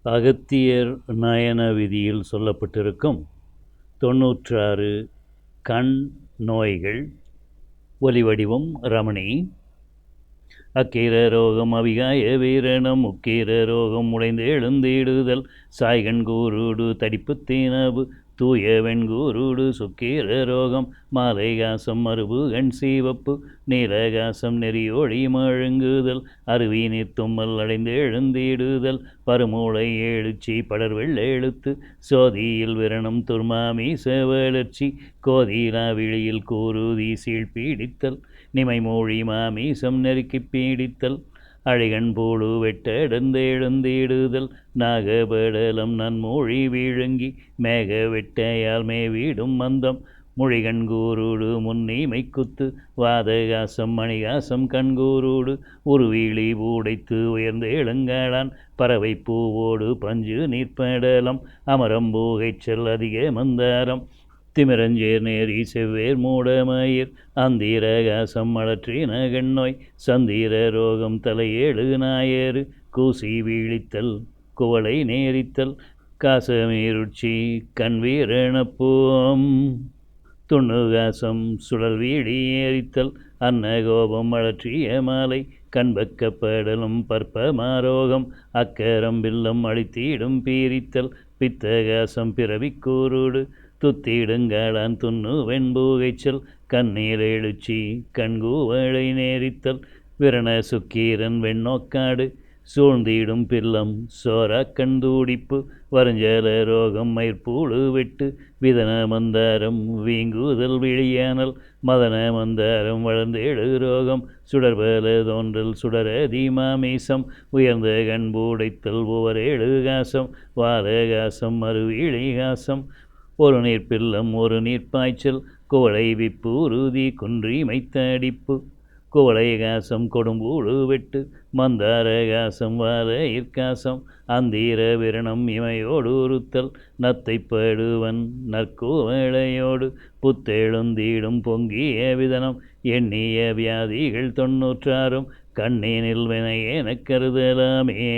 அகத்தியர் நயன விதியில் சொல்லப்பட்டிருக்கும் 96 கண் நோய்கள். ஒலிவடிவம் ரமணி. அக்கீர ரோகம் அவிகாய வீரணம் முக்கீர ரோகம் உடைந்து எழுந்திடுதல் சாய்கண் கூருடு தடிப்பு தீனவு தூய வெண்கூருடு சுக்கீர ரோகம் மாலைகாசம் மறுபுகண் சீவப்பு நீலகாசம் நெறியொழி மழுங்குதல் அருவி நீர்த்தும்மல் அடைந்து எழுந்திடுதல் பருமூளை எழுச்சி படர்வெள்ள எழுத்து சோதியில் விரணம் துர்மாமி செவளர்ச்சி கோதிலா விழியில் கூருதி சீழ் பீடித்தல் நிமை மொழி மாமீசம் நெருக்கி பீடித்தல் அழிகண் பூடு வெட்டெழுந்தெழுந்திடுதல் நாகபடலம் நன்மொழி விழுங்கி மேக வெட்டையால் மேவிடும் மந்தம் மொழிகண் கூருடு முன்னிமை குத்து வாதகாசம் மணிகாசம் கண்கூருடு உருவீழி பூடைத்து உயர்ந்த இளங்காளான் பறவை பூவோடு பஞ்சு நீர்ப்படலம் அமரம்பூகைச்சல் அதிக மந்தாரம் திமிரஞ்சேர் நேரி செவ்வேர் மூடமயிர் அந்தீரகாசம் மலற்றின கண்ணோய் சந்தீர ரோகம் தலையேழு நாயரு கூசி வீழித்தல் குவளை நேரித்தல் காசமீருச்சி கண்வீரணப்பூம் துண்ணுகாசம் சுழல் வீடி ஏறித்தல் அன்னகோபம் வளற்றிய மாலை கண்பக்கப்படலும் பற்பமாரோகம் அக்கரம் பில்லம் அழித்தீடும் பீரித்தல் பித்தகாசம் பிறவிக்கூருடு துத்திடுங்காளான் துண்ணு வெண்பூகைச்சல் கண்ணீர் எழுச்சி கண்கூவளை நேரித்தல் விரண சுக்கீரன் வெண்ணோக்காடு சூழ்ந்திடும் பில்லம் சோரா கண்தூடிப்பு வருஞ்சல ரோகம் மயிர்பூடு வெட்டு விதன மந்தாரம் வீங்குதல் விழியானல் மதன மந்தாரம் வளர்ந்தேழு ரோகம் சுடர்பல தோன்றல் சுடரதி மாமீசம் உயர்ந்த கண்பூடைத்தல் ஒவ்வொரேழு காசம் வாரகாசம் மறுவிழிகாசம் ஒரு நீர்ப்பில்லம் ஒரு நீர்ப்பாய்ச்சல் குவளை விப்பு உறுதி குன்றி மைத்தடிப்பு குவளை காசம் கொடும்பூடு வெட்டு மந்தாரகாசம் வார இற்காசம் அந்தீர விரணம் இமையோடு உறுத்தல் நத்தைப்படுவன் நற்குவளையோடு புத்தெழுந்தீடும் பொங்கிய விதனம் எண்ணிய வியாதிகள் 96 கண்ணீனில் வினையெனக் கருதலாமே.